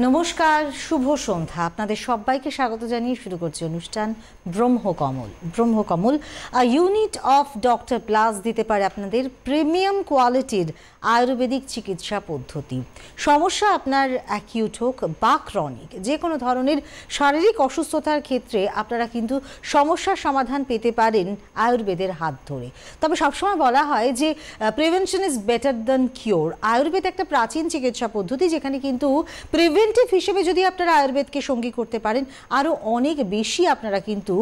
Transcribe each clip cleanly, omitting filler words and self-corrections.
নমস্কার, শুভ সন্ধ্যা। আপনাদের সবাইকে স্বাগত জানিয়ে শুরু করছি অনুষ্ঠান ব্রহ্মকমল। ব্রহ্মকমল ইউনিট অফ ডক্টর প্লাস দিতে পারে আপনাদের প্রিমিয়াম কোয়ালিটির আয়ুর্বেদিক চিকিৎসা পদ্ধতি। সমস্যা আপনার অ্যাকিউট হোক বা ক্রনিক, যে কোনো ধরনের শারীরিক অসুস্থতার ক্ষেত্রে আপনারা কিন্তু সমস্যার সমাধান পেতে পারেন আয়ুর্বেদের হাত ধরে। তবে সবসময় বলা হয় যে prevention is better than cure. Ayurveda একটা প্রাচীন চিকিৎসা পদ্ধতি, যেখানে কিন্তু প্রিভেন্টিভ হিসেবে যদি আপনারা আয়ুর্বেদকে সঙ্গী করতে পারেন, আরও অনেক বেশি আপনারা কিন্তু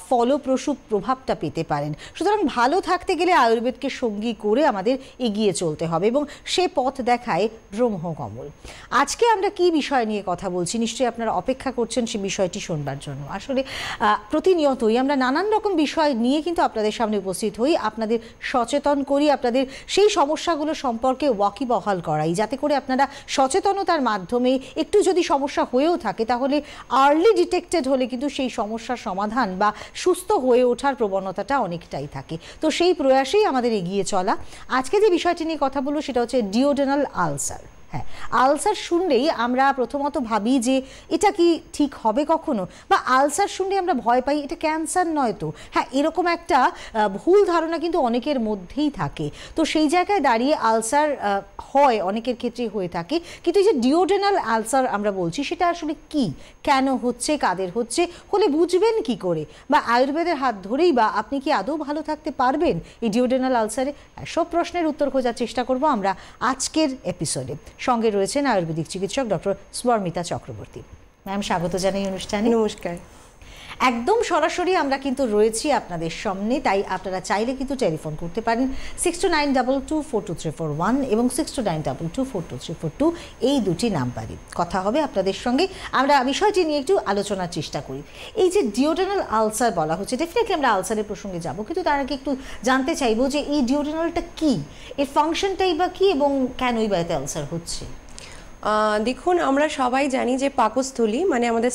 ফলপ্রসূ প্রভাবটা পেতে পারেন। সুতরাং ভালো থাকতে গেলে আয়ুর্বেদকে সঙ্গী করে আমাদের এগিয়ে চলতে হবে, এবং সে পথ দেখায় ব্রহ্মকমল। আজকে আমরা কি বিষয় নিয়ে কথা বলছি, নিশ্চয়ই আপনারা অপেক্ষা করছেন সে বিষয়টি শুনবার জন্য। আসলে প্রতিনিয়তই আমরা নানান রকম বিষয় নিয়ে কিন্তু আপনাদের সামনে উপস্থিত হই, আপনাদের সচেতন করি, আপনাদের সেই সমস্যাগুলো সম্পর্কে ওয়াকিবহাল করাই, যাতে করে আপনারা সচেতনতার মাধ্যমে একটু যদি সমস্যা হয়েও থাকে তাহলে আর্লি ডিটেক্টেড হলে কিন্তু সেই সমস্যার সমাধান বা সুস্থ হয়ে ওঠার প্রবণতাটা অনেকটাই থাকে। তো সেই প্রয়াসেই আমাদের এগিয়ে চলা। আজকে যে বিষয়টি নিয়ে কথা বলবো সেটা হচ্ছে ডিওডেনাল আলসার। হ্যাঁ, আলসার শুনলেই আমরা প্রথমত ভাবি যে এটা কি ঠিক হবে কখনো, বা আলসার শুনলে আমরা ভয় পাই, এটা ক্যান্সার নয় তো। হ্যাঁ, এরকম একটা ভুল ধারণা কিন্তু অনেকের মধ্যেই থাকে। তো সেই জায়গায় দাঁড়িয়ে আলসার হয়, অনেকের ক্ষেত্রেই হয়ে থাকে, কিন্তু এই যে ডিওডেনাল আলসার আমরা বলছি সেটা আসলে কি, কেন হচ্ছে, কাদের হচ্ছে, হলে বুঝবেন কি করে, বা আয়ুর্বেদের হাত ধরেই বা আপনি কি আদৌ ভালো থাকতে পারবেন এই ডিওডেনাল আলসারে? সব প্রশ্নের উত্তর খোঁজার চেষ্টা করব আমরা আজকের এপিসোডে। সঙ্গে রয়েছেন আয়ুর্বেদিক চিকিৎসক ডক্টর স্বর্মিতা চক্রবর্তী। ম্যাম, স্বাগত জানাই অনুষ্ঠানে। নমস্কার। একদম সরাসরি আমরা কিন্তু রয়েছি আপনাদের সামনে, তাই আপনারা চাইলে কিন্তু টেলিফোন করতে পারেন 6292242341 এবং 6292242342, এই দুটি নাম্বারে কথা হবে আপনাদের সঙ্গে। আমরা বিষয়টি নিয়ে একটু আলোচনার চেষ্টা করি। এই যে ডিওডেনাল আলসার বলা হচ্ছে, ডেফিনেটলি আমরা আলসারের প্রসঙ্গে যাব, কিন্তু তার আগে একটু জানতে চাইবো যে এই ডিওডেনালটা কি, এর ফাংশনটাই বা কি, এবং কেনই বা এতে আলসার হচ্ছে? দেখুন, আমরা সবাই জানি যে পাকস্থলী মানে আমাদের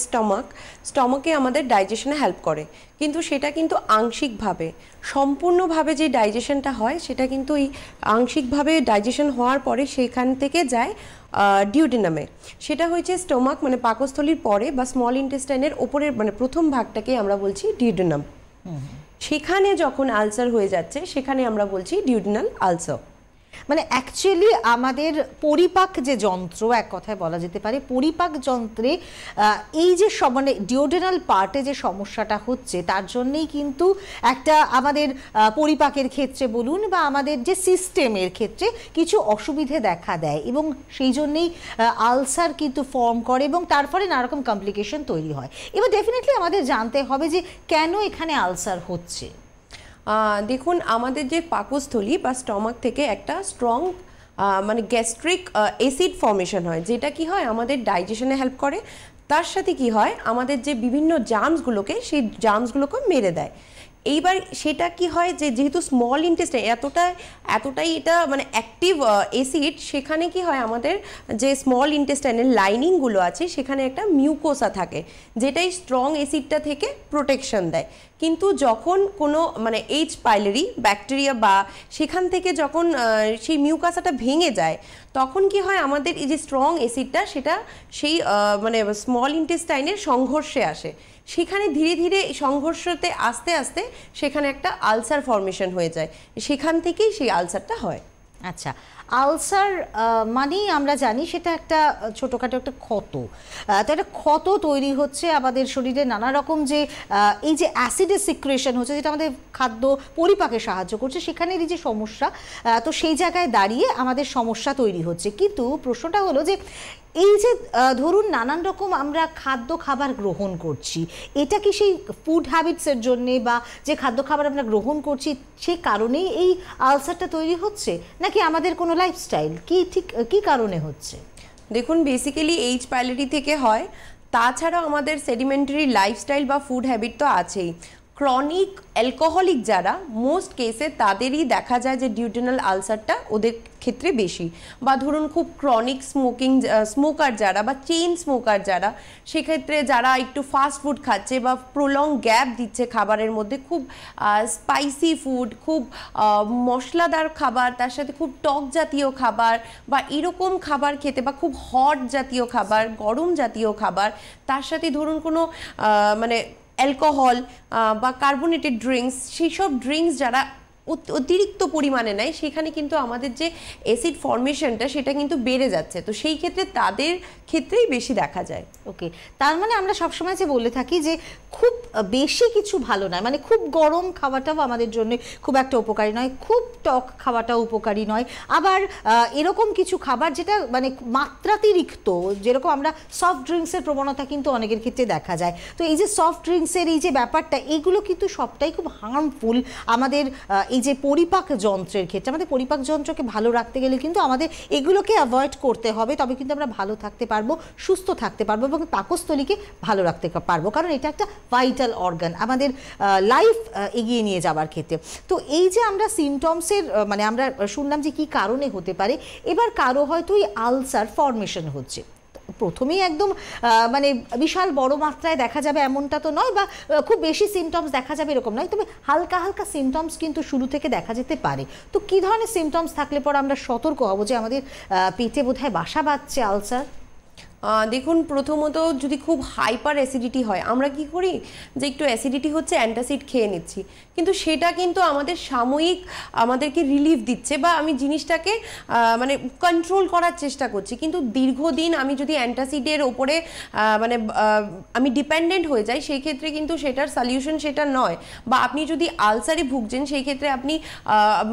স্টমাকে আমাদের ডাইজেশনে হেল্প করে, কিন্তু সেটা কিন্তু আংশিকভাবে, সম্পূর্ণভাবে যে ডাইজেশনটা হয় সেটা কিন্তু এই আংশিকভাবে ডাইজেশন হওয়ার পরে সেখান থেকে যায় ডিওডেনামে। সেটা হচ্ছে স্টমাক মানে পাকস্থলীর পরে বা স্মল ইন্টেস্টাইনের ওপরের মানে প্রথম ভাগটাকে আমরা বলছি ডিওডেনাম। সেখানে যখন আলসার হয়ে যাচ্ছে সেখানে আমরা বলছি ডিওডেনাল আলসার। মানে অ্যাকচুয়ালি আমাদের পরিপাক যে যন্ত্র, এক কথায় বলা যেতে পারে পরিপাক যন্ত্রে এই যে মানে ডিওডেনাল পার্টে যে সমস্যাটা হচ্ছে, তার জন্যেই কিন্তু একটা আমাদের পরিপাকের ক্ষেত্রে বলুন বা আমাদের যে সিস্টেমের ক্ষেত্রে কিছু অসুবিধে দেখা দেয়, এবং সেই জন্যেই আলসার কিন্তু ফর্ম করে এবং তার ফলে নানারকম কমপ্লিকেশন তৈরি হয়। এবার ডেফিনেটলি আমাদের জানতে হবে যে কেন এখানে আলসার হচ্ছে। দেখুন, আমাদের যে পাকস্থলী বা স্টমাক থেকে একটা স্ট্রং মানে গ্যাস্ট্রিক অ্যাসিড ফর্মেশন হয়, যেটা কি হয় আমাদের ডাইজেশনে হেল্প করে। তার সাথে কি হয়, আমাদের যে বিভিন্ন জার্মসগুলোকে, সেই জার্মসগুলোকে মেরে দেয়। এইবার সেটা কি হয় যে যেহেতু স্মল ইন্টেস্টাইন এতটাই এটা মানে অ্যাক্টিভ অ্যাসিড, সেখানে কি হয় আমাদের যে স্মল ইন্টেস্টাইনের লাইনিংগুলো আছে সেখানে একটা মিউকোসা থাকে, যেটাই স্ট্রং অ্যাসিডটা থেকে প্রোটেকশন দেয়। কিন্তু যখন কোনো মানে এইচ পাইলেরি ব্যাকটেরিয়া বা সেখান থেকে যখন সেই মিউকাসাটা ভেঙে যায়, তখন কি হয় আমাদের এই যে স্ট্রং অ্যাসিডটা সেটা সেই মানে স্মল ইন্টেস্টাইনের সংঘর্ষে আসে। সেখানে ধীরে ধীরে সংঘর্ষতে আস্তে আস্তে সেখানে একটা আলসার ফর্মেশন হয়ে যায়, সেখান থেকেই সেই আলসারটা হয়। আচ্ছা, আলসার মানেই আমরা জানি সেটা একটা ছোটোখাটো একটা ক্ষত। তো একটা ক্ষত তৈরি হচ্ছে আমাদের শরীরে, নানা রকম যে এই যে অ্যাসিডের সিক্রেশন হচ্ছে, যেটা আমাদের খাদ্য পরিপাকে সাহায্য করছে, সেখানেরই যে সমস্যা, তো সেই জায়গায় দাঁড়িয়ে আমাদের সমস্যা তৈরি হচ্ছে। কিন্তু প্রশ্নটা হলো যে এই যে ধরুন নানান রকম আমরা খাবার গ্রহণ করছি, এটা কি সেই ফুড হ্যাবিটসের জন্যে বা যে খাবার আমরা গ্রহণ করছি সেই কারণেই এই আলসারটা তৈরি হচ্ছে, নাকি আমাদের কোনো লাইফস্টাইল, কি কারণে হচ্ছে? দেখুন, বেসিক্যালি এইচ পাইলেরি থেকে হয়, তাছাড়াও আমাদের সেডিমেন্টারি লাইফস্টাইল বা ফুড হ্যাবিট তো আছেই। ক্রনিক অ্যালকোহলিক যারা, মোস্ট কেসে তাদেরই দেখা যায় যে ডিওডেনাল আলসারটা ওদের ক্ষেত্রে বেশি, বা ধরুন খুব ক্রনিক স্মোকার যারা বা চেইন স্মোকার যারা, সেক্ষেত্রে যারা একটু ফাস্ট ফুড খাচ্ছে বা প্রলং গ্যাপ দিচ্ছে খাবারের মধ্যে, খুব স্পাইসি ফুড, খুব মশলাদার খাবার, তার সাথে খুব টক জাতীয় খাবার বা এরকম খাবার খেতে, বা খুব হট জাতীয় খাবার, গরম জাতীয় খাবার, তার সাথে ধরুন কোনো মানে অ্যালকোহল বা কার্বোনেটেড ড্রিঙ্কস, সেই সব ড্রিঙ্কস যারা অতিরিক্ত পরিমাণে নেয়, সেখানে কিন্তু আমাদের যে অ্যাসিড ফর্মেশনটা সেটা কিন্তু বেড়ে যাচ্ছে। তো সেই ক্ষেত্রে তাদের ক্ষেত্রেই বেশি দেখা যায়। ওকে, তার মানে আমরা সবসময় যে বলে থাকি যে খুব বেশি কিছু ভালো নয়, মানে খুব গরম খাওয়াটাও আমাদের জন্য খুব একটা উপকারী নয়, খুব টক খাওয়াটাও উপকারী নয়, আবার এরকম কিছু খাবার যেটা মানে মাত্রাতিরিক্ত, যেরকম আমরা সফট ড্রিঙ্কসের প্রবণতা কিন্তু অনেকের ক্ষেত্রে দেখা যায়। তো এই যে সফট ড্রিঙ্কসের এই যে ব্যাপারটা, এগুলো কিন্তু সবটাই খুব হার্মফুল আমাদের এই যে পরিপাক যন্ত্রের ক্ষেত্রে। আমাদের পরিপাক যন্ত্রকে ভালো রাখতে গেলে কিন্তু আমাদের এগুলোকে অ্যাভয়েড করতে হবে, তবে কিন্তু আমরা ভালো থাকতে পারবো, সুস্থ থাকতে পারবো এবং পাকস্থলীকে ভালো রাখতে পারবো, কারণ এটা একটা ভাইটাল অর্গান আমাদের লাইফ এগিয়ে নিয়ে যাওয়ার ক্ষেত্রে। তো এই যে আমরা সিমটমসের মানে আমরা শুনলাম যে কি কারণে হতে পারে, এবার কারো হয়তো এই আলসার ফর্মেশন হচ্ছে, প্রথমেই একদম মানে বিশাল বড় মাত্রায় দেখা যাবে এমনটা তো নয়, বা খুব বেশি সিমটমস দেখা যাবে এরকম নয়, তবে হালকা হালকা সিমটমস কিন্তু শুরু থেকে দেখা যেতে পারে। তো কী ধরনের সিমটমস থাকলে পর আমরা সতর্ক হব যে আমাদের পেটে বোধহয় বাসা বাঁধছে আলসার? দেখুন, প্রথমত যদি খুব হাইপার অ্যাসিডিটি হয়, আমরা কি করি যে একটু অ্যাসিডিটি হচ্ছে অ্যান্টাসিড খেয়ে নিচ্ছি, কিন্তু সেটা কিন্তু আমাদের সাময়িক আমাদেরকে রিলিফ দিচ্ছে বা আমি জিনিসটাকে মানে কন্ট্রোল করার চেষ্টা করছি, কিন্তু দীর্ঘদিন আমি যদি অ্যান্টাসিডের ওপরে মানে আমি ডিপেন্ডেন্ট হয়ে যাই, সেই ক্ষেত্রে কিন্তু সেটার সলিউশন সেটা নয়। বা আপনি যদি আলসারে ভুগছেন, সেই ক্ষেত্রে আপনি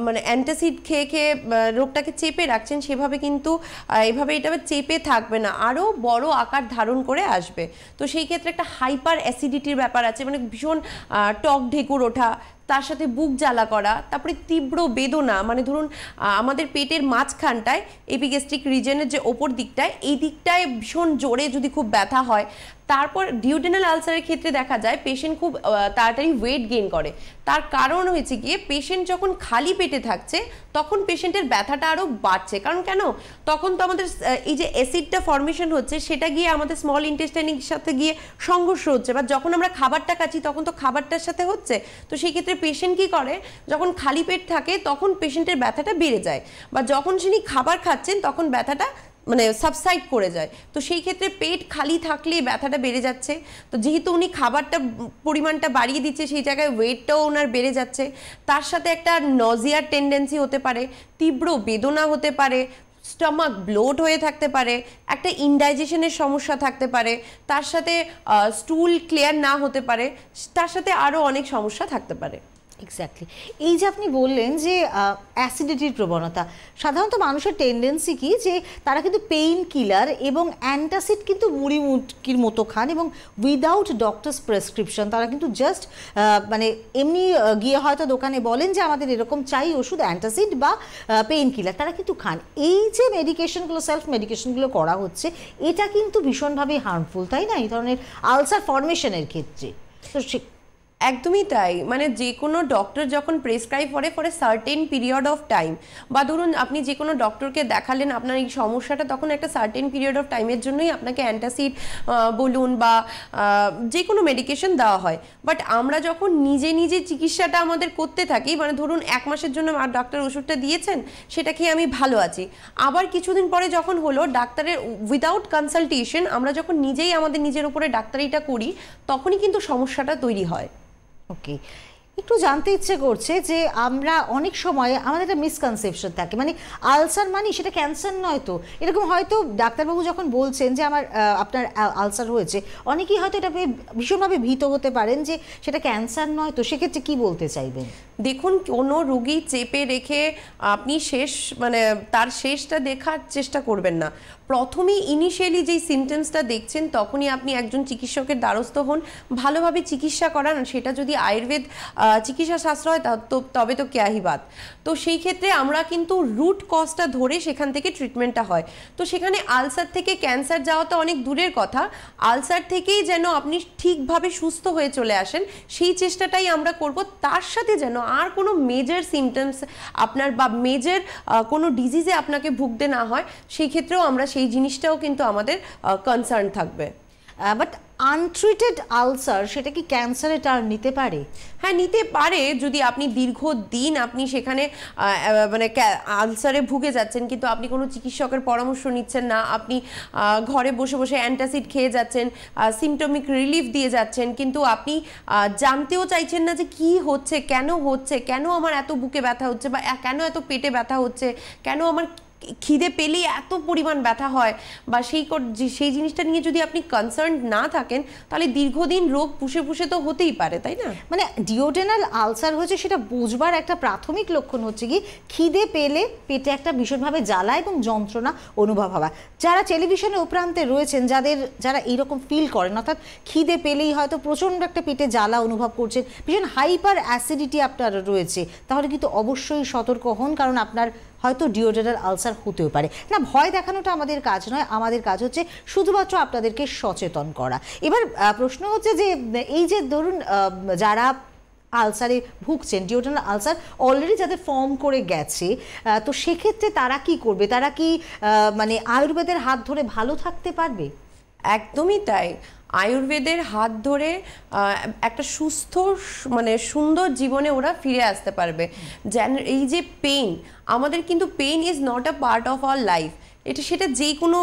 মানে অ্যান্টাসিড খেয়ে খেয়ে রোগটাকে চেপে রাখছেন, সেভাবে কিন্তু এভাবে এটা চেপে থাকবে না, আরও বড় আকার ধারণ করে আসবে। তো সেই ক্ষেত্রে একটা হাইপার অ্যাসিডিটির ব্যাপার আছে, মানে ভীষণ টক ঢেকুর ওঠা, তার সাথে বুক জ্বালা করা, তারপরে তীব্র বেদনা, মানে ধরুন আমাদের পেটের মাঝখানটায় এপিগ্যাস্ট্রিক রিজনের যে ওপর দিকটায়, এই দিকটায় ভীষণ জোরে যদি খুব ব্যথা হয়। তারপর ডিউডেনাল আলসারের ক্ষেত্রে দেখা যায় পেশেন্ট খুব তাড়াতাড়ি ওয়েট গেইন করে। তার কারণ হয়েছে গিয়ে পেশেন্ট যখন খালি পেটে থাকছে তখন পেশেন্টের ব্যথাটা আরও বাড়ছে। কারণ কেন, তখন তো আমাদের এই যে অ্যাসিডটা ফর্মেশন হচ্ছে সেটা গিয়ে আমাদের স্মল ইন্টেস্টাইনের সাথে গিয়ে সংঘর্ষ হচ্ছে, বা যখন আমরা খাবারটা খাচ্ছি তখন তো খাবারটার সাথে হচ্ছে। তো সেই ক্ষেত্রে পেশেন্ট কি করে, যখন খালি পেট থাকে তখন পেশেন্টের ব্যথাটা বেড়ে যায়, বা যখন তিনি খাবার খাচ্ছেন তখন ব্যথাটা মানে সাবসাইড করে যায়। তো সেই ক্ষেত্রে পেট খালি থাকলে ব্যথাটা বেড়ে যাচ্ছে, তো যেহেতু উনি খাবারটা পরিমাণটা বাড়িয়ে দিচ্ছে, সেই জায়গায় ওয়েটটাও ওনার বেড়ে যাচ্ছে। তার সাথে একটা নজিয়ার টেন্ডেন্সি হতে পারে, তীব্র বেদনা হতে পারে, স্টমাক ব্লোট হয়ে থাকতে পারে, একটা ইনডাইজেশনের সমস্যা থাকতে পারে, তার সাথে স্টুল ক্লিয়ার না হতে পারে, তার সাথে আরও অনেক সমস্যা থাকতে পারে। এক্স্যাক্টলি। এই যে আপনি বললেন যে অ্যাসিডিটির প্রবণতা, সাধারণত মানুষের টেন্ডেন্সি কি যে তারা কিন্তু পেইন কিলার এবং অ্যান্টাসিড কিন্তু মুড়ি মুটকির মতো খান, এবং উইদাউট ডক্টরস প্রেসক্রিপশন তারা কিন্তু জাস্ট মানে এমনি গিয়ে হয়তো দোকানে বলেন যে আমাদের এরকম চাই ওষুধ, অ্যান্টাসিড বা পেইন কিলার, তারা কিন্তু খান। এই যে মেডিকেশনগুলো, সেলফ মেডিকেশনগুলো করা হচ্ছে, এটা কিন্তু ভীষণভাবে হার্মফুল, তাই না, এই ধরনের আলসার ফর্মেশনের ক্ষেত্রে? তো একদমই তাই, মানে যে কোনো ডক্টর যখন প্রেসক্রাইব করে for a certain period of time, বা ধরুন আপনি যে কোনো ডক্টরকে দেখালেন আপনার এই সমস্যাটা, তখন একটা সার্টেন পিরিয়ড অফ টাইমের জন্যই আপনাকে অ্যান্টাসিড বলুন বা যে কোনো মেডিকেশন দেওয়া হয়। বাট আমরা যখন নিজে নিজে চিকিৎসাটা আমাদের করতে থাকি, মানে ধরুন 1 মাসের জন্য ডাক্তার ওষুধটা দিয়েছেন, সেটা খেয়ে আমি ভালো আছি, আবার কিছুদিন পরে যখন হলো ডাক্তারের উইদাউট কনসালটেশন আমরা যখন নিজেই আমাদের নিজের উপরে ডাক্তারিটা করি, তখনই কিন্তু সমস্যাটা তৈরি হয়। ওকে, একটু জানতে ইচ্ছে করছে যে আমরা অনেক সময় আমাদের একটা মিসকনসেপশন থাকে, মানে আলসার মানে সেটা ক্যান্সার নয়, তো এরকম হয়তো ডাক্তারবাবু যখন বলছেন যে আপনার আলসার হয়েছে, অনেকেই হয়তো এটা ভীষণভাবে ভীত হতে পারেন যে সেটা ক্যান্সার নয়, তো সেক্ষেত্রে কি বলতে চাইবেন? দেখুন, কোনো রোগী চেপে রেখে আপনি মানে তার শেষটা দেখার চেষ্টা করবেন না। প্রথমেই ইনিশিয়ালি যেই সিমটমসটা দেখছেন তখনই আপনি একজন চিকিৎসকের দ্বারস্থ হন, ভালোভাবে চিকিৎসা করান। সেটা যদি আয়ুর্বেদ চিকিৎসা শাস্ত্র হয় তবে তো ক্যাহি বাত। তো সেই ক্ষেত্রে আমরা কিন্তু রুট কজটা ধরে সেখান থেকে ট্রিটমেন্টটা হয়। তো সেখানে আলসার থেকে ক্যান্সার যাওয়া তো অনেক দূরের কথা, আলসার থেকেই যেন আপনি ঠিকভাবে সুস্থ হয়ে চলে আসেন সেই চেষ্টাটাই আমরা করব। তার সাথে যেন আর কোনো মেজর সিমটমস আপনার বা মেজর কোনো ডিজিজে আপনাকে ভুগতে না হয়, সেই ক্ষেত্রেও আমরা সেই জিনিসটাও কিন্তু আমাদের কনসার্ন থাকবে। বাট আনট্রিটেড আলসার সেটা কি ক্যান্সারে টার্ন নিতে পারে? হ্যাঁ, নিতে পারে। যদি আপনি দীর্ঘদিন আপনি সেখানে মানে আলসারে ভুগে যাচ্ছেন, কিন্তু আপনি কোনো চিকিৎসকের পরামর্শ নিচ্ছেন না, আপনি ঘরে বসে বসে অ্যান্টাসিড খেয়ে যাচ্ছেন, সিমটমিক রিলিফ দিয়ে যাচ্ছেন, কিন্তু আপনি জানতেও চাইছেন না যে কি হচ্ছে, কেন আমার এত বুকে ব্যথা হচ্ছে, বা কেন এত পেটে ব্যথা হচ্ছে, কেন আমার খিদে পেলেই এত পরিমাণ ব্যথা হয়, বা সেই জিনিসটা নিয়ে যদি আপনি কনসার্ন না থাকেন, তাহলে দীর্ঘদিন রোগ পুষে পুষে তো হতেই পারে, তাই না? মানে ডিওডেনাল আলসার হচ্ছে সেটা বুঝবার একটা প্রাথমিক লক্ষণ হচ্ছে কি খিদে পেলে পেটে একটা ভীষণভাবে জ্বালা এবং যন্ত্রণা অনুভব হওয়া। যারা টেলিভিশনে উপরান্তে রয়েছেন, যারা এইরকম ফিল করেন, অর্থাৎ খিদে পেলেই হয়তো প্রচণ্ড একটা পেটে জ্বালা অনুভব করছেন, ভীষণ হাইপার অ্যাসিডিটি আপনার রয়েছে, তাহলে কিন্তু অবশ্যই সতর্ক হন, কারণ আপনার হয়তো ডিওডেনাল আলসার হতেও পারে। না, ভয় দেখানোটা আমাদের কাজ নয়, আমাদের কাজ হচ্ছে শুধুমাত্র আপনাদেরকে সচেতন করা। এবার প্রশ্ন হচ্ছে যে এই যে ধরুন যারা আলসারে ভুগছেন, ডিওডেনাল আলসার অলরেডি যাদের ফর্ম করে গেছে, তো সেক্ষেত্রে তারা কি করবে? তারা কি মানে আয়ুর্বেদের হাত ধরে ভালো থাকতে পারবে? একদমই তাই। আয়ুর্বেদের হাত ধরে একটা সুস্থ মানে সুন্দর জীবনে ওরা ফিরে আসতে পারবে। যেন এই যে পেইন, আমাদের কিন্তু pain is not a part of our life. সেটা যে কোনো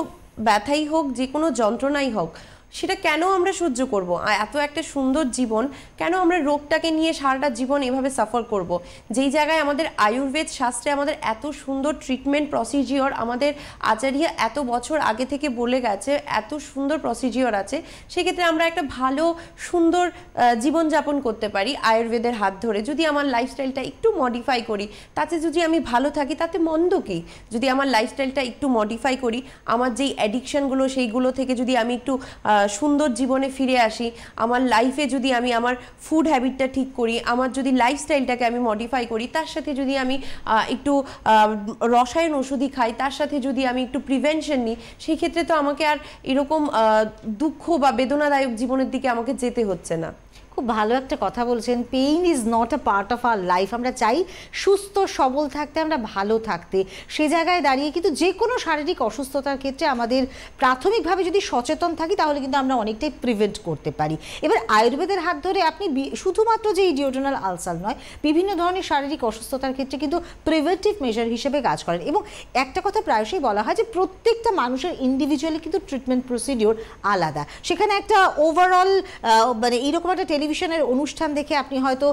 ব্যথাই হোক, যে কোনো যন্ত্রণাই হোক, সেটা কেন আমরা সহ্য করব? এত একটা সুন্দর জীবন কেন আমরা রোগটাকে নিয়ে সারাটা জীবন এভাবে সাফার করব? যেই জায়গায় আমাদের আয়ুর্বেদ শাস্ত্রে আমাদের এত সুন্দর ট্রিটমেন্ট প্রসিজিওর, আমাদের আচার্য এত বছর আগে থেকে বলে গেছে, এত সুন্দর প্রসিজিওর আছে, সেক্ষেত্রে আমরা একটা ভালো সুন্দর জীবনযাপন করতে পারি আয়ুর্বেদের হাত ধরে। যদি আমার লাইফস্টাইলটা একটু মডিফাই করি, তাতে যদি আমি ভালো থাকি, তাতে মন্দ কি? যদি আমার লাইফস্টাইলটা একটু মডিফাই করি, আমার যেই অ্যাডিকশনগুলো সেইগুলো থেকে যদি আমি একটু সুন্দর জীবনে ফিরে আসি, আমার লাইফে যদি আমি আমার ফুড হ্যাবিটটা ঠিক করি, আমার যদি লাইফস্টাইলটাকে আমি মডিফাই করি, তার সাথে যদি আমি একটু রসায়ন ওষুধি খাই, তার সাথে যদি আমি একটু প্রিভেনশন নিই, সেই ক্ষেত্রে তো আমাকে আর এরকম দুঃখ বা বেদনাদায়ক জীবনের দিকে আমাকে যেতে হচ্ছে না। খুব ভালো একটা কথা বলছেন, pain is not a part of our life. আমরা চাই সুস্থ সবল থাকতে, আমরা ভালো থাকতে। সে জায়গায় দাঁড়িয়ে কিন্তু যে কোনো শারীরিক অসুস্থতার ক্ষেত্রে আমাদের প্রাথমিকভাবে যদি সচেতন থাকি, তাহলে কিন্তু আমরা অনেকটাই প্রিভেন্ট করতে পারি। এবার আয়ুর্বেদের হাত ধরে আপনি শুধুমাত্র যে ডিওডেনাল আলসার নয়, বিভিন্ন ধরনের শারীরিক অসুস্থতার ক্ষেত্রে কিন্তু প্রিভেন্টিভ মেজার হিসেবে কাজ করেন। এবং একটা কথা প্রায়শই বলা হয় যে প্রত্যেকটা মানুষের ইন্ডিভিজুয়ালি কিন্তু ট্রিটমেন্ট প্রসিডিওর আলাদা। সেখানে একটা ওভারঅল মানে এইরকম একটা টেলিভিশনের অনুষ্ঠান দেখে আপনি হয়তো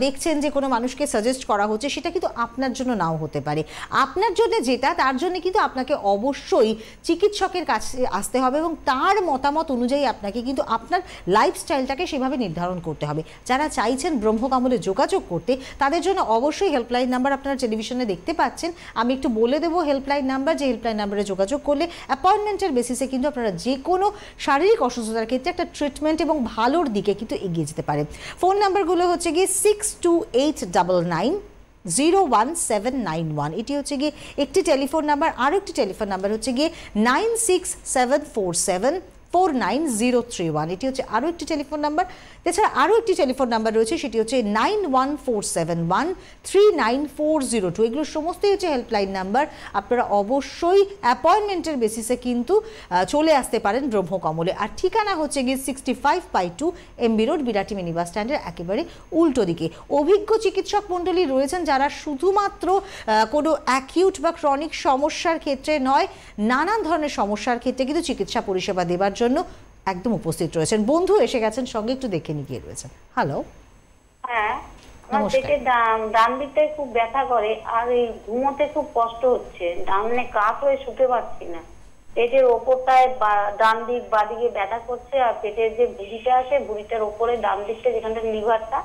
দেখছেন যে কোনো মানুষকে সাজেস্ট করা হচ্ছে, সেটা কিন্তু আপনার জন্য নাও হতে পারে। আপনার জন্য যেটা, তার জন্য কিন্তু আপনাকে অবশ্যই চিকিৎসকের কাছে আসতে হবে এবং তার মতামত অনুযায়ী আপনাকে কিন্তু আপনার লাইফস্টাইলটাকে সেভাবে নির্ধারণ করতে হবে। যারা চাইছেন ব্রহ্মকমলে যোগাযোগ করতে, তাদের জন্য অবশ্যই হেল্পলাইন নাম্বার আপনারা টেলিভিশনে দেখতে পাচ্ছেন। আমি একটু বলে দেবো হেল্পলাইন নাম্বার, যে হেল্পলাইন নাম্বারে যোগাযোগ করলে অ্যাপয়েন্টমেন্টের বেসিসে কিন্তু আপনারা যে কোনো শারীরিক অসুস্থতার ক্ষেত্রে একটা ট্রিটমেন্ট এবং ভালোর দিকে কিন্তু এগিয়ে যেতে পারে। ফোন নাম্বারগুলো হচ্ছে গিয়ে 6289901791, এটি হচ্ছে গিয়ে একটি টেলিফোন নাম্বার। আরও একটি টেলিফোন নাম্বার হচ্ছে গিয়ে 9674749031, এটি হচ্ছে আরও একটি টেলিফোন নাম্বার। এছাড়া আরও একটি টেলিফোন নাম্বার রয়েছে, সেটি হচ্ছে 9147139402। এগুলো সমস্তই হচ্ছে হেল্পলাইন নাম্বার। আপনারা অবশ্যই অ্যাপয়েন্টমেন্টের বেসিসে কিন্তু চলে আসতে পারেন ব্রহ্মকমলে। আর ঠিকানা হচ্ছে গিয়ে 65/2 MB road, Birati mini bus স্ট্যান্ডের একেবারে উল্টো দিকে। অভিজ্ঞ চিকিৎসক মণ্ডলী রয়েছেন, যারা শুধুমাত্র কোনো অ্যাকিউট বা ক্রনিক সমস্যার ক্ষেত্রে নয়, নানান ধরনের সমস্যার ক্ষেত্রে কিন্তু চিকিৎসা পরিষেবা দেবার জন্য একদম উপস্থিত রয়েছেন। বন্ধু এসে গেছেন সঙ্গে, একটু দেখে নিয়ে গিয়ে রয়েছেন। হ্যালো, হ্যাঁ, আমার পেটের ডান দিকটায় খুব ব্যথা করে, আর এই ঘুমোতে খুব কষ্ট হচ্ছে, ডানে কাত হয়ে শুতে পারছি না। পেটের ওপরটায় ডান দিক বাদিকে ব্যথা করছে, আর পেটের যে ভুঁড়িটা আছে, ভুঁড়িটার ওপরে ডান দিকটা যেখানটা লিভারটা,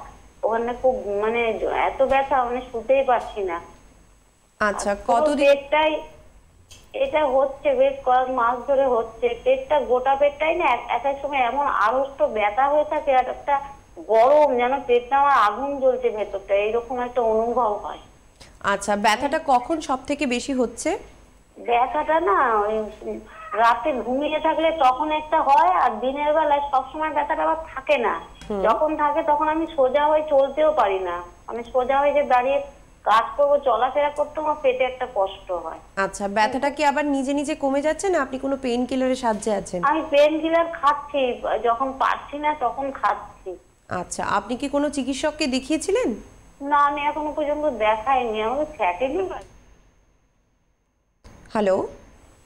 ওখানে খুব মানে এত ব্যথা, মানে শুতেই পারছি না। আচ্ছা, কতদিন? এটা হচ্ছে বেশ কয়েক মাস ধরে হচ্ছে, পেটটা গোটা পেটটাই না এক এক সময় এমন আড়ষ্ট ব্যথা হয়ে থাকে, আর একটা গরম যেন পেটটা আমার আগুন জ্বলছে ভেতরটা, এইরকম একটা অনুভব হয়। আচ্ছা, ব্যথাটা কখন সব থেকে বেশি হচ্ছে? ব্যথাটা না ওই রাতে ঘুমিয়ে থাকলে তখন একটা হয়, আর দিনের বেলায় সবসময় ব্যথাটা আবার থাকে না। যখন থাকে তখন আমি সোজা হয়ে চলতেও পারি না, আমি সোজা হয়ে যে দাঁড়িয়ে কাজ করবো, চলাফেরা করতে আমার পেটে একটা কষ্ট হয়। আচ্ছা, ব্যথাটা কি আবার নিজে নিজে কমে যাচ্ছে না আপনি কোনো পেইন কিলারের সাহায্যে আছেন? আমি পেন কিলার খাচ্ছি, যখন পারছি না তখন খাচ্ছি। আচ্ছা, আপনি কি কোনো চিকিৎসককে দেখিয়েছিলেন? না, আমি এখনো পর্যন্ত দেখাইনি, আমাকে ফ্যাটি লিভার। হ্যালো।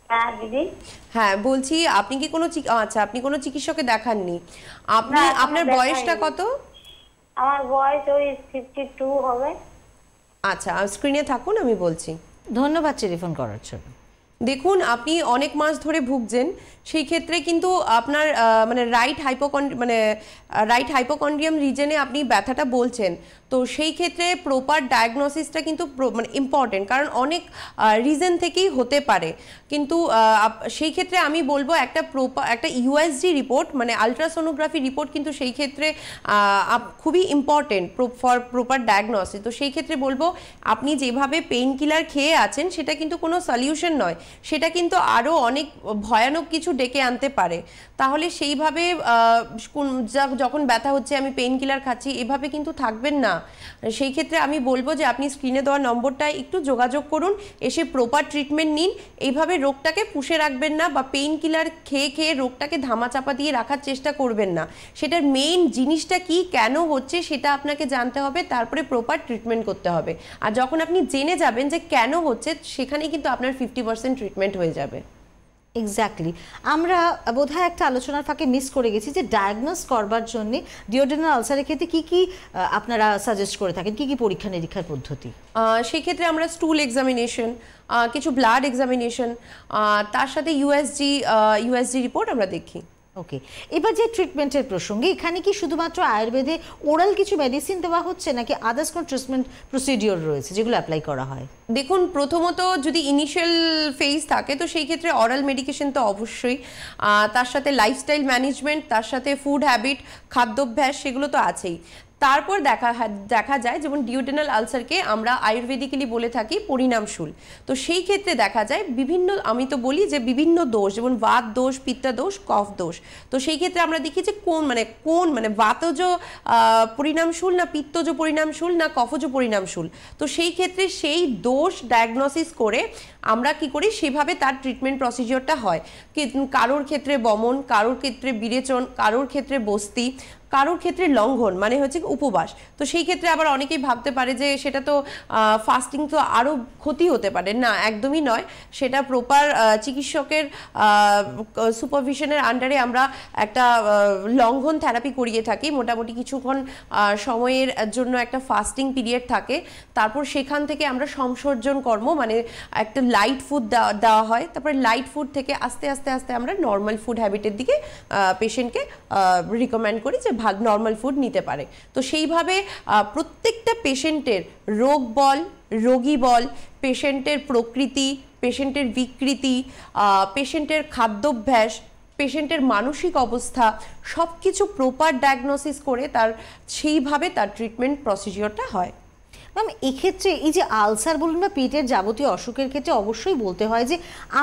হ্যাঁ দিদি। হ্যাঁ, বলছি আপনি কি কোনো আচ্ছা, আপনি কোনো চিকিৎসককে দেখাননি। আপনি না, আপনার বয়সটা কত? আমার বয়স ওই 52 হবে। আচ্ছা, স্ক্রিনে থাকুন, আমি বলছি। ধন্যবাদ টেলিফোন করার জন্য। দেখুন, আপনি অনেক মাস ধরে ভুগছেন, সেই ক্ষেত্রে কিন্তু আপনার মানে রাইট হাইপোকন্ড্রিয়াম রিজনে আপনি ব্যথাটা বলছেন, তো সেই ক্ষেত্রে প্রপার ডায়াগনোসিসটা কিন্তু মানে ইম্পর্টেন্ট, কারণ অনেক রিজন থেকেই হতে পারে। কিন্তু সেই ক্ষেত্রে আমি বলবো একটা ইউএসজি রিপোর্ট মানে আলট্রাসোনোগ্রাফি রিপোর্ট কিন্তু সেই ক্ষেত্রে খুবই ইম্পর্টেন্ট ফর প্রপার ডায়াগনোসিস। তো সেই ক্ষেত্রে বলবো আপনি যেভাবে পেইন কিলার খেয়ে আছেন সেটা কিন্তু কোনো সলিউশন নয়, সেটা কিন্তু আরও অনেক ভয়ানক কিছু ডেকে আনতে পারে। তাহলে সেইভাবে যখন ব্যথা হচ্ছে আমি পেইন কিলার খাচ্ছি এভাবে কিন্তু থাকবেন না। সেই ক্ষেত্রে আমি বলবো যে আপনি স্ক্রিনে দেওয়া নম্বরটায় একটু যোগাযোগ করুন, এসে প্রপার ট্রিটমেন্ট নিন। এইভাবে রোগটাকে পুষে রাখবেন না, বা পেইন কিলার খেয়ে খেয়ে রোগটাকে ধামাচাপা দিয়ে রাখার চেষ্টা করবেন না। সেটার মেইন জিনিসটা কি, কেন হচ্ছে সেটা আপনাকে জানতে হবে, তারপরে প্রপার ট্রিটমেন্ট করতে হবে। আর যখন আপনি জেনে যাবেন যে কেন হচ্ছে, সেখানেই কিন্তু আপনার 50% ট্রিটমেন্ট হয়ে যাবে। এক্স্যাক্টলি। আমরা বোধহয় একটা আলোচনার ফাঁকে মিস করে গেছি যে ডায়াগনোস করবার জন্য ডিওডেনাল আলসারের ক্ষেত্রে কি কি আপনারা সাজেস্ট করে থাকেন, কি কি পরীক্ষা নিরীক্ষার পদ্ধতি? সেই ক্ষেত্রে আমরা স্টুল এক্সামিনেশন, কিছু ব্লাড এক্সামিনেশন, তার সাথে ইউএসজি রিপোর্ট আমরা দেখি। ওকে, এবার যে ট্রিটমেন্টের প্রসঙ্গে, এখানে কি শুধুমাত্র আয়ুর্বেদে ওরাল কিছু মেডিসিন দেওয়া হচ্ছে, নাকি আদার্স কোনো ট্রিটমেন্ট প্রসিডিওর রয়েছে যেগুলো অ্যাপ্লাই করা হয়? দেখুন, প্রথমত যদি ইনিশিয়াল ফেজ থাকে তো সেই ক্ষেত্রে অরাল মেডিকেশন তো অবশ্যই, তার সাথে লাইফস্টাইল ম্যানেজমেন্ট, তার সাথে ফুড হ্যাবিট, খাদ্যাভ্যাস, সেগুলো তো আছেই। তারপর দেখা যায় যেমন ডিওডেনাল আলসারকে আমরা আয়ুর্বেদিক্যালি বলে থাকি পরিণামশূল। তো সেই ক্ষেত্রে দেখা যায় বিভিন্ন, আমি তো বলি যে বিভিন্ন দোষ, যেমন বাত দোষ, পিত্তা দোষ, কফ দোষ। তো সেই ক্ষেত্রে আমরা দেখি যে কোন মানে বাতজ পরিণামশূল না পিত্তজ পরিণামশূল না কফজ পরিণামশূল। তো সেই ক্ষেত্রে সেই দোষ ডায়াগনোসিস করে আমরা কি করি, সেভাবে তার ট্রিটমেন্ট প্রসিজিওরটা হয়। কারোর ক্ষেত্রে বমন, কারোর ক্ষেত্রে বিরেচন, কারোর ক্ষেত্রে বস্তি, কারোর ক্ষেত্রে লঙ্ঘন মানে হচ্ছে উপবাস। তো সেই ক্ষেত্রে আবার অনেকেই ভাবতে পারে যে সেটা তো ফাস্টিং তো আরও ক্ষতি হতে পারে, না একদমই নয়। সেটা প্রপার চিকিৎসকের সুপারভিশনের আন্ডারে আমরা একটা লঙ্ঘন থেরাপি করিয়ে থাকি। মোটামুটি কিছুক্ষণ সময়ের জন্য একটা ফাস্টিং পিরিয়ড থাকে, তারপর সেখান থেকে আমরা সংসর্জন কর্ম মানে একটা লাইট ফুড দেওয়া হয়। তারপরে লাইট ফুড থেকে আস্তে আস্তে আস্তে আমরা নর্মাল ফুড হ্যাবিটের দিকে পেশেন্টকে রিকমেন্ড করি যে নর্মাল ফুড নিতে পারে। তো সেইভাবে প্রত্যেকটা পেশেন্টের রোগ বল, রোগী বল, পেশেন্টের প্রকৃতি, পেশেন্টের বিকৃতি, পেশেন্টের খাদ্যাভ্যাস, পেশেন্টের মানসিক অবস্থা, সব কিছু প্রপার ডায়াগনোসিস করে সেইভাবে তার ট্রিটমেন্ট প্রসিজিওরটা হয়। ম্যাম, এক্ষেত্রে এই যে আলসার বলুন বা পেটের যাবতীয় অসুখের ক্ষেত্রে অবশ্যই বলতে হয় যে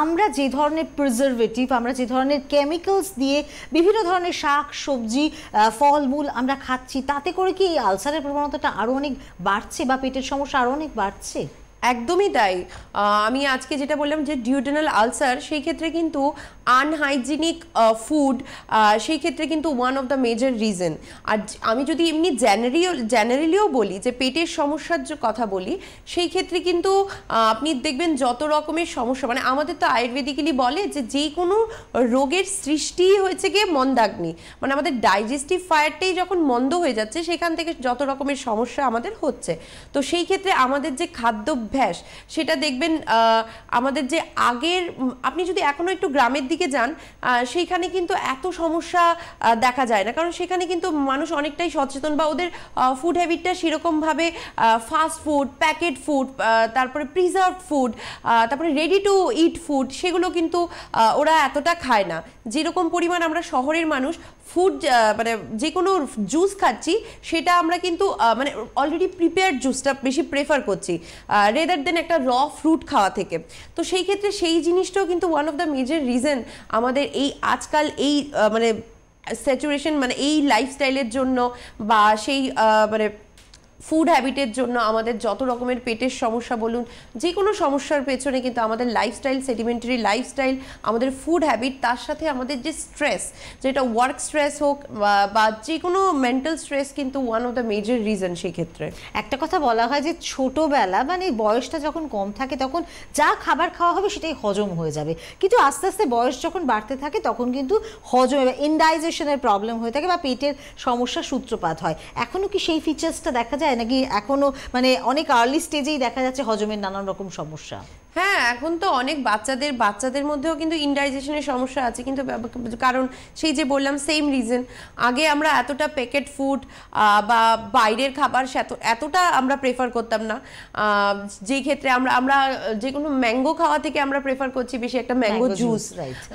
আমরা যে ধরনের প্রিজারভেটিভ, আমরা যে ধরনের কেমিক্যালস দিয়ে বিভিন্ন ধরনের শাক সবজি ফলমূল আমরা খাচ্ছি, তাতে করে কি এই আলসারের প্রবণতাটা আরও অনেক বাড়ছে বা পেটের সমস্যা আরও অনেক বাড়ছে? একদমই তাই। আমি আজকে যেটা বললাম যে ডিওডেনাল আলসার, সেই ক্ষেত্রে কিন্তু আনহাইজিনিক ফুড সেই ক্ষেত্রে কিন্তু one of the major reason. আর আমি যদি এমনি জেনারেলিও বলি যে পেটের সমস্যার কথা বলি, সেই ক্ষেত্রে কিন্তু আপনি দেখবেন যত রকমের সমস্যা, মানে আমাদের তো আয়ুর্বেদিক্যালি বলে যে কোনো রোগের সৃষ্টি হয়েছে গিয়ে মন্দাগ্নি, মানে আমাদের ডাইজেস্টিভ ফায়ারটাই যখন মন্দ হয়ে যাচ্ছে সেখান থেকে যত রকমের সমস্যা আমাদের হচ্ছে। তো সেই ক্ষেত্রে আমাদের যে খাদ্যাভ্যাস, অভ্যাস সেটা দেখবেন আমাদের যে আগের, আপনি যদি এখনো একটু গ্রামের দিকে যান সেইখানে কিন্তু এত সমস্যা দেখা যায় না, কারণ সেখানে কিন্তু মানুষ অনেকটাই সচেতন, বা ওদের ফুড হ্যাবিটটা সেরকমভাবে ফাস্ট ফুড, প্যাকেট ফুড, তারপরে প্রিজার্ভ ফুড, তারপরে রেডি টু ইট ফুড, সেগুলো কিন্তু ওরা এতটা খায় না। যেরকম পরিমাণ আমরা শহরের মানুষ ফুড মানে যে কোনো জুস খাচ্ছি সেটা আমরা কিন্তু মানে অলরেডি প্রিপেয়ার্ড জুসটা বেশি প্রেফার করছি রেদার দেন একটা র ফ্রুট খাওয়া থেকে। তো সেই ক্ষেত্রে সেই জিনিসটাও কিন্তু one of the major reason আমাদের এই আজকাল এই মানে স্যাচুরেশন, মানে এই লাইফস্টাইলের জন্য বা সেই মানে ফুড হ্যাবিটের জন্য আমাদের যত রকমের পেটের সমস্যা বলুন, যে কোনো সমস্যার পেছনে কিন্তু আমাদের লাইফস্টাইল, সেডিমেন্টারি লাইফস্টাইল, আমাদের ফুড হ্যাবিট, তার সাথে আমাদের যে স্ট্রেস, যেটা ওয়ার্ক স্ট্রেস হোক বা যে কোনো মেন্টাল স্ট্রেস, কিন্তু one of the major reason. সেই ক্ষেত্রে একটা কথা বলা হয় যে ছোটবেলা মানে বয়সটা যখন কম থাকে তখন যা খাবার খাওয়া হবে সেটাই হজম হয়ে যাবে, কিন্তু আস্তে আস্তে বয়স যখন বাড়তে থাকে তখন কিন্তু হজম বা ইনডাইজেশনের প্রবলেম হয়ে থাকে বা পেটের সমস্যার সূত্রপাত হয়। এখনো কি সেই ফিচার্সটা দেখা যায় নাকি এখনো মানে অনেক আর্লি স্টেজেই দেখা যাচ্ছে হজমের নানান রকম সমস্যা? হ্যাঁ, এখন তো অনেক বাচ্চাদের মধ্যেও কিন্তু ইনডাইজেশনের সমস্যা আছে, কিন্তু কারণ সেই যে বললাম সেম রিজন, আগে আমরা এতটা প্যাকেট ফুড বা বাইরের খাবার এতটা আমরা প্রেফার করতাম না, যেই ক্ষেত্রে আমরা যে কোনো ম্যাঙ্গো খাওয়া থেকে আমরা প্রেফার করছি বেশি একটা ম্যাঙ্গো জুস।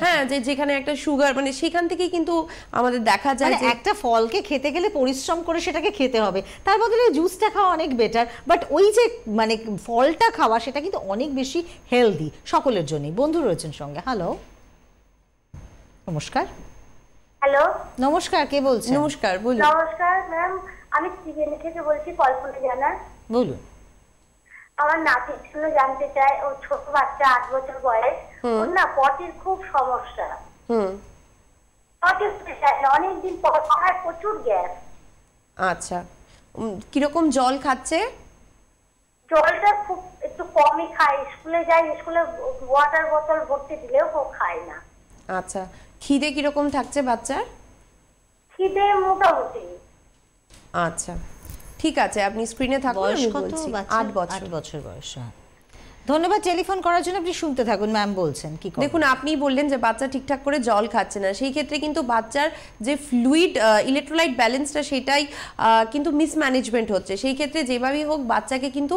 হ্যাঁ, যেখানে একটা সুগার, মানে সেখান থেকেই কিন্তু আমাদের দেখা যায় যে একটা ফলকে খেতে গেলে পরিশ্রম করে সেটাকে খেতে হবে, তার বদলে জুসটা খাওয়া অনেক বেটার, বাট ওই যে মানে ফলটা খাওয়া সেটা কিন্তু অনেক বেশি হেলদি সকলের জন্য। বন্ধু রয়েছেন সঙ্গে। হ্যালো, নমস্কার। হ্যালো, নমস্কার, কে বলছেন? নমস্কার, বলুন। নমস্কার ম্যাম, আমি ত্রিবেণী থেকে বলছি, কল্পনা জানা। বলুন। আমার নাতির জন্য জানতে চাই, ও ছোট বাচ্চা, 8 বছর বয়স, ওর না পটির খুব সমস্যা। পটির অনেকদিন পর খায়, প্রচুর গ্যাস। আচ্ছা, কিরকম জল খাচ্ছে? জলটা খুব একটু কমই খায়, স্কুলে যায়, স্কুলে ওয়াটার বোতল ভর্তি দিলেও ও খায় না। আচ্ছা, খিদে কিরকম থাকছে বাচ্চার? খিদে মোটামুটি। আচ্ছা, ঠিক আছে, আপনি স্ক্রিনে থাকুন, আমি বলছি। 8 বছর বয়স। ধন্যবাদ টেলিফোন করার জন্য, আপনি শুনতে থাকুন, ম্যাম বলছেন কি। দেখুন, আপনি বললেন যে বাচ্চা ঠিকঠাক করে জল খাচ্ছে না, সেই ক্ষেত্রে কিন্তু বাচ্চার যে ফ্লুইড ইলেকট্রোলাইট ব্যালেন্সটা সেটাই কিন্তু মিসম্যানেজমেন্ট হচ্ছে। সেই ক্ষেত্রে যেভাবেই হোক বাচ্চাকে কিন্তু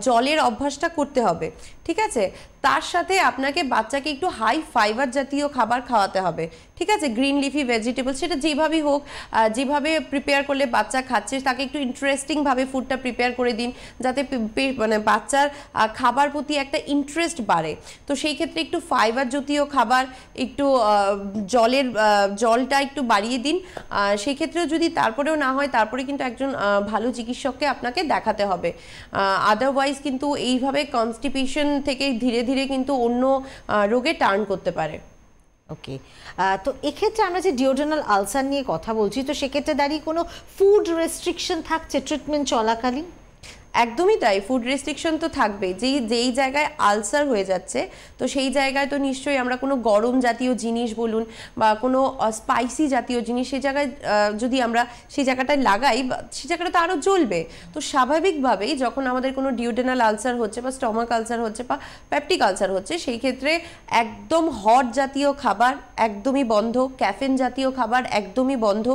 জলের অভ্যাসটা করতে হবে, ঠিক আছে? তার সাথে আপনাকে বাচ্চাকে একটু হাই ফাইবার জাতীয় খাবার খাওয়াতে হবে, ঠিক আছে? গ্রিন লিফি ভেজিটেবল, সেটা যেভাবেই হোক, যেভাবে প্রিপেয়ার করলে বাচ্চা খাচ্ছে তাকে একটু ইন্টারেস্টিংভাবে ফুডটা প্রিপেয়ার করে দিন, যাতে মানে বাচ্চার খাবার প্রতি একটা ইন্টারেস্ট বাড়ে। তো সেই ক্ষেত্রে একটু ফাইবার জাতীয় খাবার, একটু জলটা একটু বাড়িয়ে দিন। সেই ক্ষেত্রেও যদি তারপরেও না হয়, তারপরে কিন্তু একজন ভালো চিকিৎসককে আপনাকে দেখাতে হবে। আদারওয়াইজ কিন্তু এইভাবে কনস্টিপেশন থেকে ধীরে ধীরে কিন্তু অন্য রোগে টার্ন করতে পারে। ওকে, তো এক্ষেত্রে আমরা যে ডিওড্রেনাল আলসার নিয়ে কথা বলছি, তো সেক্ষেত্রে দাঁড়িয়ে কোনো ফুড রেস্ট্রিকশন থাকছে ট্রিটমেন্ট চলাকালীন? একদমই তাই, ফুড রেস্ট্রিকশন তো থাকবে। যেই জায়গায় আলসার হয়ে যাচ্ছে, তো সেই জায়গায় তো নিশ্চয়ই আমরা কোনো গরম জাতীয় জিনিস বলুন বা কোনো স্পাইসি জাতীয় জিনিস, সেই জায়গায় যদি আমরা সেই জায়গাটায় লাগাই, সেই জায়গাটা তো আরও জ্বলবে। তো স্বাভাবিকভাবেই যখন আমাদের কোনো ডিওডেনাল আলসার হচ্ছে বা স্টমাক আলসার হচ্ছে বা পেপটিক আলসার হচ্ছে, সেই ক্ষেত্রে একদম হট জাতীয় খাবার একদমই বন্ধ, ক্যাফেন জাতীয় খাবার একদমই বন্ধ,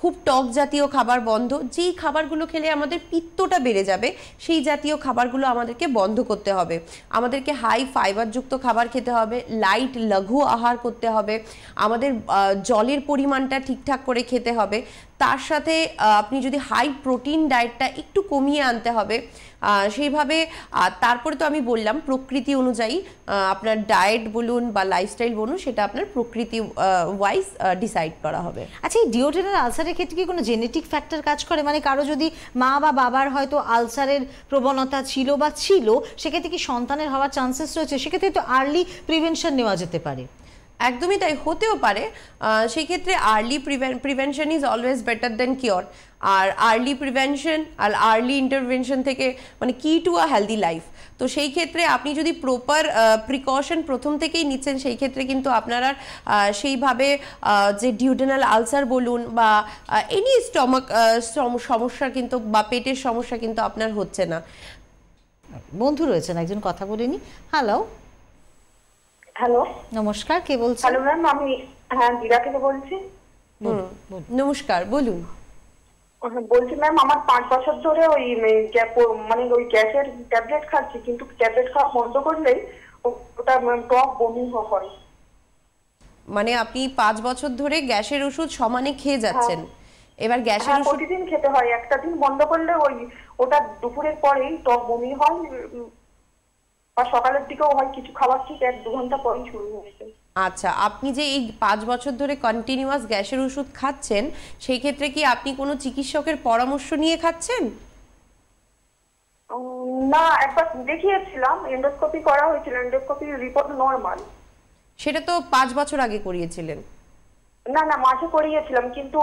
খুব টক জাতীয় খাবার বন্ধ। যেই খাবারগুলো খেলে আমাদের পিত্তটা বেড়ে যাবে সেই জাতীয় খাবারগুলো আমাদেরকে বন্ধ করতে হবে। আমাদেরকে হাই ফাইবারযুক্ত খাবার খেতে হবে, লাইট লঘু আহার করতে হবে, আমাদের জলের পরিমাণটা ঠিকঠাক করে খেতে হবে। তার সাথে আপনি যদি হাই প্রোটিন ডায়েটটা একটু কমিয়ে আনতে হবে সেইভাবে। তারপরে তো আমি বললাম প্রকৃতি অনুযায়ী আপনার ডায়েট বলুন বা লাইফস্টাইল বলুন, সেটা আপনার প্রকৃতি ওয়াইজ ডিসাইড করা হবে। আচ্ছা, এই ডিওড্রেনাল আলসারের ক্ষেত্রে কি কোনো জেনেটিক ফ্যাক্টর কাজ করে? মানে কারো যদি মা বা বাবার হয়তো আলসারের প্রবণতা ছিল, সেক্ষেত্রে কি সন্তানের হওয়ার চান্সেস রয়েছে? সেক্ষেত্রে তো আর্লি প্রিভেনশন নেওয়া যেতে পারে। একদমই তাই, হতেও পারে। সেই ক্ষেত্রে early prevention is always better than cure. আর আর্লি প্রিভেনশন আর আর্লি ইন্টারভেনশন থেকে মানে কি টু আ হেলদি লাইফ। তো সেই ক্ষেত্রে আপনি যদি প্রপার প্রিকশন প্রথম থেকেই নিচ্ছেন, সেই ক্ষেত্রে কিন্তু আপনার আর সেইভাবে যে ডিওডেনাল আলসার বলুন বা এনি স্টমাক সমস্যা কিন্তু বা পেটের সমস্যা কিন্তু আপনার হচ্ছে না। বন্ধু রয়েছেন একজন, কথা বলে নি। হ্যালো হ্যালো, নমস্কার, কে বলছেন? হ্যালো ম্যাম, আমি দিদা থেকে বলছি। নমস্কার, বলুন। বলছি ম্যাম, আমার 5 বছর ধরে ওই মানে ওই গ্যাসের ট্যাবলেট খাচ্ছি, কিন্তু ট্যাবলেট খাওয়া বন্ধ করলেই ওটা টক বমি হয়। মানে আপনি 5 বছর ধরে গ্যাসের ওষুধ সমানে খেয়ে যাচ্ছেন। এবার গ্যাসের ওষুধ প্রতিদিন খেতে হয়, একটা দিন বন্ধ করলে ওটা দুপুরের পরেই টক বমি হয়, আর সকালের দিকেও হয়, কিছু খাবার ঠিক 1-2 ঘন্টা পরেই শুরু হয়েছে। আচ্ছা, আপনি যে এই 5 বছর ধরে কন্টিনিউয়াস গ্যাসের ওষুধ খাচ্ছেন, সেই ক্ষেত্রে কি আপনি কোনো চিকিৎসকের পরামর্শ নিয়ে খাচ্ছেন? না, একবার দেখিয়েছিলাম, এন্ডোস্কোপি করা হয়েছিল, এন্ডোস্কোপির রিপোর্ট নরমাল। সেটা তো 5 বছর আগে করিয়েছিলেন। না না, মাঝে করিয়েছিলাম, কিন্তু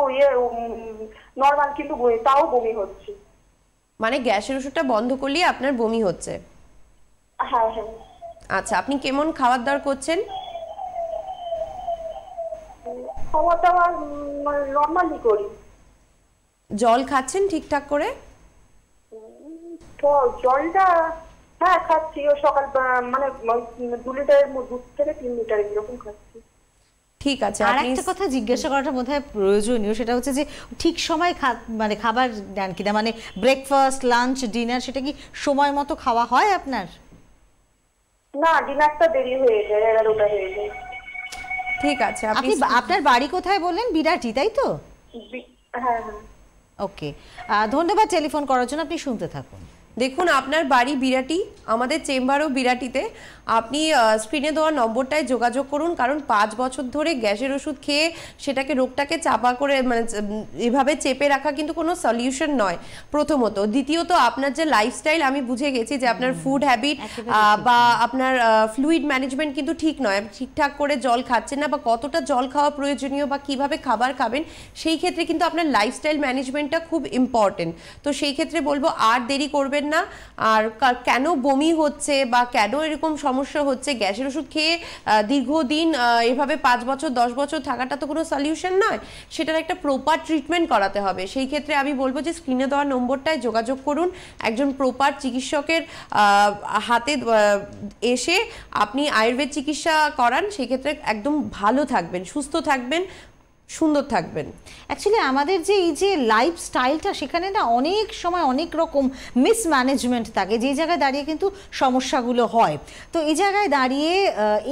নরমাল, কিন্তু তাও বমি হচ্ছে। মানে গ্যাসের ওষুধটা বন্ধ করলেই আপনার বমি হচ্ছে? হ্যাঁ হ্যাঁ। আচ্ছা, আপনি কেমন খাবার দাবার করছেন? খাওয়া দাওয়া নরমালি করি। জল খাচ্ছেন ঠিকঠাক করে? তো জলটা হ্যাঁ খাচ্ছি, ও সকাল মানে 2 লিটারের 2 থেকে 3 লিটার এরকম খাচ্ছি। ঠিক আছে। আর একটা কথা জিজ্ঞাসা করাটা বোধহয় প্রয়োজনীয়, সেটা হচ্ছে যে ঠিক সময় মানে খাবার দেন কিনা, মানে ব্রেকফাস্ট, লাঞ্চ, ডিনার, সেটা কি সময় মতো খাওয়া হয় আপনার? না, ডিনারটা দেরি হয়ে যায়, 11টা হয়ে যায়। ঠিক আছে। আপনি আপনার বাড়ি কোথায় বললেন? বিরাটি, তাই তো? হ্যাঁ হ্যাঁ। ওকে, ধন্যবাদ টেলিফোন করার জন্য, আপনি শুনতে থাকুন। দেখুন, আপনার বাড়ি বিরাটি, আমাদের চেম্বারও বিরাটিতে। আপনি স্ক্রিনে দেওয়া নম্বরটায় যোগাযোগ করুন, কারণ 5 বছর ধরে গ্যাসের ওষুধ খেয়ে সেটাকে রোগটাকে চাপা করে মানে এভাবে চেপে রাখা কিন্তু কোনো সলিউশন নয়, প্রথমত। দ্বিতীয়ত, আপনার যে লাইফস্টাইল, আমি বুঝে গেছি যে আপনার ফুড হ্যাবিট বা আপনার ফ্লুইড ম্যানেজমেন্ট কিন্তু ঠিক নয়, ঠিকঠাক করে জল খাচ্ছেন না, বা কতটা জল খাওয়া প্রয়োজনীয় বা কিভাবে খাবার খাবেন, সেই ক্ষেত্রে কিন্তু আপনার লাইফস্টাইল ম্যানেজমেন্টটা খুব ইম্পর্টেন্ট। তো সেই ক্ষেত্রে বলবো আর দেরি করবেন না। আর কেন বমি হচ্ছে বা কেন এরকম সমস্যা হচ্ছে, গ্যাসের ওষুধ খেয়ে দীর্ঘদিন এভাবে 5 বছর 10 বছর থাকাটা তো কোনো সলিউশন নয়, সেটার একটা প্রপার ট্রিটমেন্ট করাতে হবে। সেই ক্ষেত্রে আমি বলবো যে স্ক্রিনে দেওয়া নম্বরটায় যোগাযোগ করুন, একজন প্রপার চিকিৎসকের হাতে এসে আপনি আয়ুর্বেদ চিকিৎসা করান, সেই ক্ষেত্রে একদম ভালো থাকবেন, সুস্থ থাকবেন, সুন্দর থাকবেন। অ্যাকচুয়ালি আমাদের যে এই যে লাইফস্টাইলটা, সেখানে না অনেক সময় অনেক রকম মিসম্যানেজমেন্ট থাকে, যে জায়গায় দাঁড়িয়ে কিন্তু সমস্যাগুলো হয়। তো এই জায়গায় দাঁড়িয়ে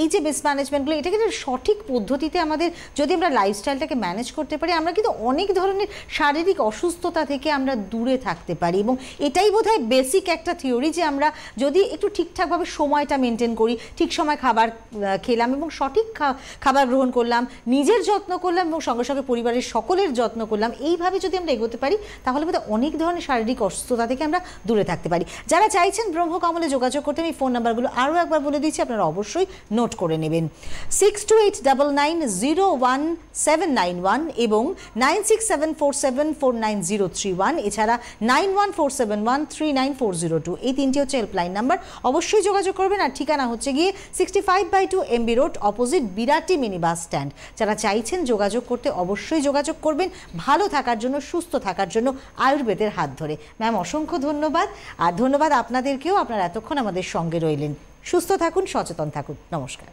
এই যে মিসম্যানেজমেন্টগুলো, এটা কিন্তু সঠিক পদ্ধতিতে আমাদের যদি আমরা লাইফস্টাইলটাকে ম্যানেজ করতে পারি, আমরা কিন্তু অনেক ধরনের শারীরিক অসুস্থতা থেকে আমরা দূরে থাকতে পারি। এবং এটাই বোধহয় বেসিক একটা থিওরি, যে আমরা যদি একটু ঠিকঠাকভাবে সময়টা মেনটেন করি, ঠিক সময় খাবার খেলাম এবং সঠিক খাবার গ্রহণ করলাম, নিজের যত্ন করলাম এবং সঙ্গে সঙ্গে পরিবারের সকলের যত্ন করলাম, এইভাবে যদি আমরা এগোতে পারি, তাহলে বোধহয় অনেক ধরনের শারীরিক অসুস্থতা থেকে আমরা দূরে থাকতে পারি। যারা চাইছেন ব্রহ্মকমলে যোগাযোগ করতে, আমি ফোন নাম্বারগুলো আরও একবার বলে দিচ্ছি, আপনারা অবশ্যই নোট করে নেবেন। 6289901791 এবং 9674749031, এছাড়া 9147139402, এই তিনটি হচ্ছে হেল্পলাইন নাম্বার। অবশ্যই যোগাযোগ করবেন। আর ঠিকানা হচ্ছে গিয়ে 65/2 MB road, opposite Birati mini bus stand. যারা চাইছেন যোগাযোগ করতে, অবশ্যই যোগাযোগ করবেন ভালো থাকার জন্য, সুস্থ থাকার জন্য, আয়ুর্বেদের হাত ধরে। ম্যাম, অসংখ্য ধন্যবাদ। আর ধন্যবাদ আপনাদেরকেও, আপনারা এতক্ষণ আমাদের সঙ্গে রইলেন। সুস্থ থাকুন, সচেতন থাকুন। নমস্কার।